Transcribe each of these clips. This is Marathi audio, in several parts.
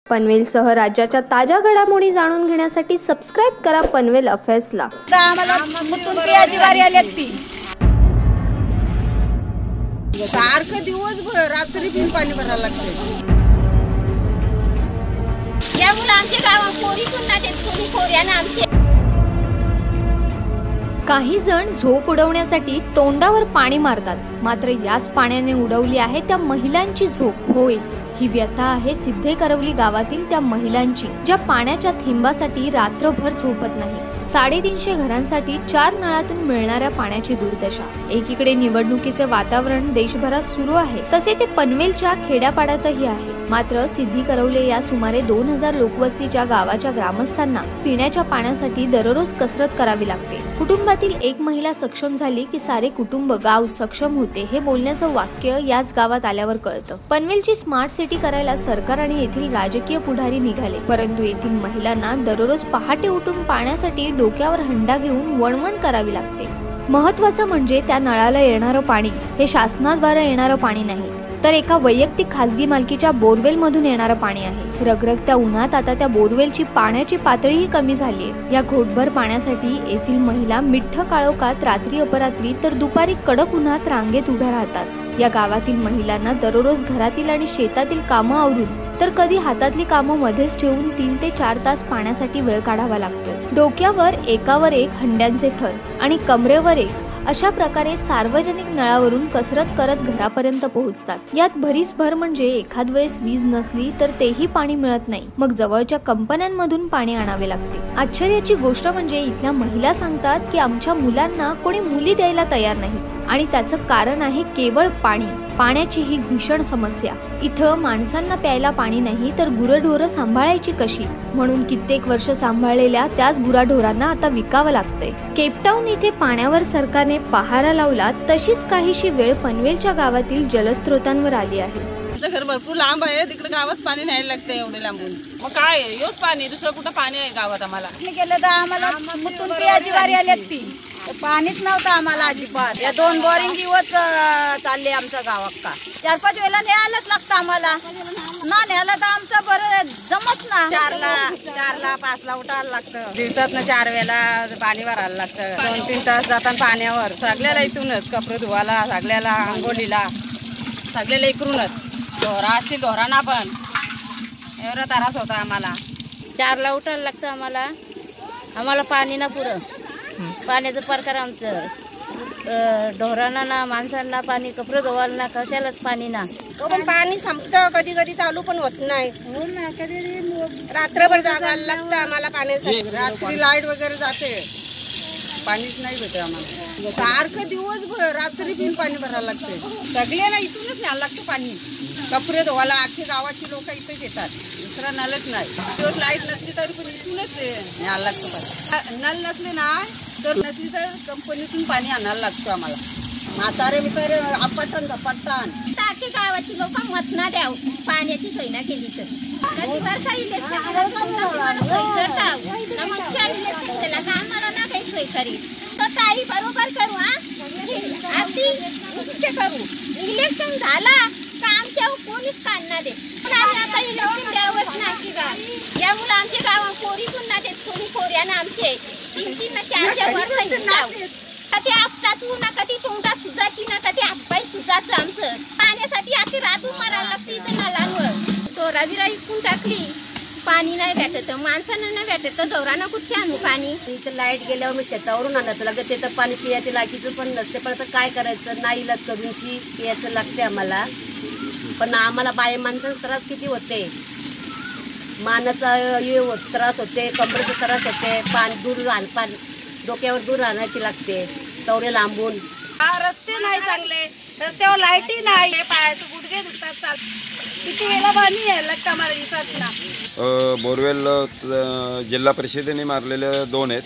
पनवेलसह राज्याच्या ताज्या घडामोडी जाणून घेण्यासाठी सबस्क्राइब करा पनवेल अफेअर्सला। आम्हाला मुतुंबी वारी आल्यात ती सारखं दिवसभर रात्री पण पाणी भरायला लागते। यामुळे आमच्या गावात पोरी पुन्हा ते पोऱ्यानं आमचे काही जण झोप उडवण्यासाठी तोंडावर पाणी मारतात, मात्र याच पाण्याने उडवली आहे त्या महिलांची झोप। होय, ही व्यथा आहे सिद्धे करवली गावातील त्या महिलांची, ज्या पाण्याच्या थेंबासाठी रात्रभर झोपत नाही। 350 घरांसाठी 4 नळातून मिळणाऱ्या पाण्याची दुर्दशा। एकीकडे निवडणुकीचे वातावरण देशभरात सुरू आहे, तसे ते पनवेलच्या खेड्यापाड्यातही आहे। मात्र सिद्धी करवले या सुमारे 2000 लोकवस्तीच्या गावाच्या ग्रामस्थांना पिण्याच्या पाण्यासाठी दररोज कसरत करावी लागते। कुटुंबातील एक महिला सक्षम झाली की सारे कुटुंब गाव सक्षम होते, हे बोलण्याचं वाक्य याच गावात आल्यावर कळतं। पनवेलची स्मार्ट सिटी करायला सरकार आणि येथील राजकीय पुढारी निघाले, परंतु येथील महिलांना दररोज पहाटे उठून पाण्यासाठी डोक्यावर हंडा घेऊन वणवण करावी लागते। महत्त्वाचं म्हणजे त्या नळाला येणारं पाणी हे शासनाद्वारे येणारं पाणी नाही, तर एका वैयक्तिक खासगी मालकीच्या बोरवेल मधून येणारं पाणी आहे। रगरगत्या उन्हात आता त्या बोरवेलची पाण्याची पातळीही कमी झाली आहे। या घोटभर पाण्यासाठी येथील महिला मिठ्ठ काळोखात रात्री अपरात्री तर दुपारी कडक उन्हात रांगेत उभ्या राहतात। या गावातील महिलांना दररोज घरातील आणि शेतातील कामं आवरून तर कधी हातातली कामं मध्येच ठेवून 3 ते 4 तास पाण्यासाठी वेळ काढावा लागतो। डोक्यावर एकावर एक हंड्यांचे थर आणि कमरेवर एक अशा प्रकारे सार्वजनिक नळावरून कसरत करत घरापर्यंत पोहोचतात। यात भरीस भर म्हणजे एखाद वेळेस वीज नसली तर तेही पाणी मिळत नाही, मग जवळच्या कंपन्यांमधून पाणी आणावे लागते। आश्चर्याची गोष्ट म्हणजे इथल्या महिला सांगतात की आमच्या मुलांना कोणी मुली द्यायला तयार नाही, आणि त्याचं कारण आहे केवळ पाणी। पाण्याची ही भीषण समस्या। इथं माणसांना प्यायला पाणी नाही तर गुरढोरं सांभाळायची कशी, म्हणून कित्येक वर्ष सांभाळलेल्या त्याच गुराढोरांना आता विकावं लागतंय। केपटाऊन इथे पाण्यावर सरकारने पहारा लावला, तशीच काहीशी वेळ पनवेलच्या गावातील जलस्रोतांवर आली आहे। घर भरपूर लांब आहे, तिकडे गावात पाणी न्यायला लागतं एवढे लांबून। मग काय योच पाणी, दुसरं कुठं पाणी आहे गावात? आम्हाला गेलं तर आम्हाला मुतुंबी वारी आल्यात ती पाणीच नव्हतं आम्हाला अजिबात। या 2 बोरिंग दिवस चालले आमच्या गावात का 4-5 वेळेला न्यायलाच लागतं आम्हाला। ना न्यायला तर आमचं बरं जमत ना। 4ला 5ला उठायला लागतं, दिवसातनं 4 वेळेला पाणी भरायला लागतं। 2-3 तास जातात पाण्यावर। सगळ्याला इथूनच कपडे धुवायला, सगळ्याला आंघोळीला, सगळ्याला इकडूनच। ढोरा असतील, ढोरांना पण एवढा त्रास होता आम्हाला। 4ला उठायला लागतं आम्हाला पाणी ना पुरं। पाण्याचं प्रकार आमचं ढोरांना ना माणसांना पाणी, कपडे धुवायला ना, कशालाच पाणी ना। तो पण पाणी संपतं, कधी कधी चालू पण होत नाही। हो ना, कधी रात्रभर जागायला लागतं आम्हाला पाण्यासाठी। रात्री लाईट वगैरे जाते, पाणीच नाही भेटत आम्हाला। सारखं दिवसभर रात्री पण पाणी भरायला लागते। सगळ्यांना इथूनच न्यायला लागतं पाणी, कपडे धुवायला। अख्खे गावाची लोक इथेच येतात, दुसरा नळच नाही। दिवस लाईट नसली तरी पण इथूनच न्यायला लागतं पाणी। नळ नसले ना तर नसली तर कंपनीतून पाणी आणायला लागतं आम्हाला। म्हातारे बिचारे आपटण झपाटण टाकी गावाची लोक मत ना द्याव, पाण्याची सोय ना केली तर आम्हाला ना काही सोय करी तर काही बरोबर करू। अगदी करू, इलेक्शन झाला का आमच्या कोणीच काढणार दे। आता इलेक्शन द्यावंच नाही का, यामुळे आमच्या गावात पोरी पुन्हा देत, कोणी पोऱ्यानं आमचे 3-3 ना 4 वर्ष कधी आपटातू ना, कधी तोंडात सुजाची ना, कधी हातपाय सुजाचं। आमचं पाण्यासाठी आखी रातून मारायला लागते इथं नळांवर। तो राजीरा इकून टाकली, पाणी नाही भेटत, माणसांना नाही भेटत, तर ढोरांना कुठे आणू पाणी? इथं लाईट गेल्यावर मी शेतावरून आणत लागत, ते तर पाणी पियाच्या लायकीचं पण नसते। पण आता काय करायचं, नाही इलाज करून पियाचं लागते आम्हाला। पण आम्हाला बाय माणसाचा त्रास किती होते, मानाचा त्रास होते, कमरेचा त्रास होते, पाणी दूर पाणी डोक्यावर दूर आणायची लागते, तवरे लांबून। रस्ते नाही चांगले, रस्त्यावर लाईटी नाही, पायाचे गुडघे दुखतात। किती वेळा पाणी यायला लागतं आम्हाला दिवसात ना। बोरवेल जिल्हा परिषदेने मारलेल्या 2 आहेत,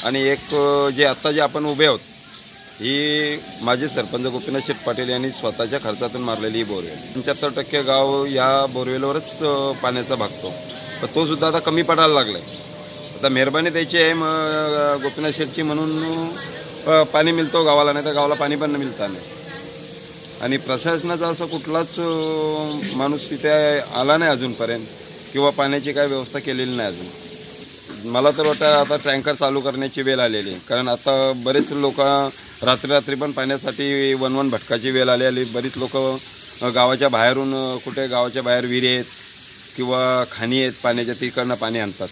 आणि एक जे आत्ता जे आपण उभे आहोत ही माजी सरपंच गोपीनाथ शेठ पाटील यांनी स्वतःच्या खर्चातून मारलेली बोरवेल। 75% गाव या बोरवेलवरच पाण्याचा भागतो, पण तो सुद्धा आता कमी पडायला लागलाय। आता मेहरबानी द्यायची आहे मग गोपीनाथ शेठची, म्हणून पाणी मिळतो गावाला, नाही तर गावाला पाणी पण मिळत नाही। आणि प्रशासनाचा असं कुठलाच माणूस तिथे आला नाही अजूनपर्यंत किंवा पाण्याची काय व्यवस्था केलेली नाही अजून. मला तर वाटतं आता टँकर चालू करण्याची वेळ आलेली आहे, कारण आता बरेच लोक रात्री पण पाण्यासाठी वन भटकाची वेळ आलेली. बरीच लोक गावाच्या बाहेरून कुठे गावाच्या बाहेर विहिरी आहेत किंवा खाणी आहेत पाण्याच्या, तिकडनं पाणी आणतात.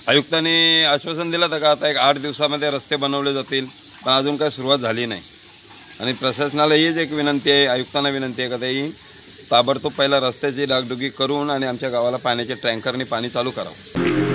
आयुक्तांनी आश्वासन दिलं होतं का आता एक 8 दिवसामध्ये रस्ते बनवले जातील, पण अजून काही सुरुवात झाली नाही. आणि प्रशासनाला हीच एक विनंती आहे, आयुक्तांना विनंती आहे का ते ताबडतोब पहिला रस्त्याची डागडुगी करून आणि आमच्या गावाला पाण्याच्या टँकरने पाणी चालू करावं.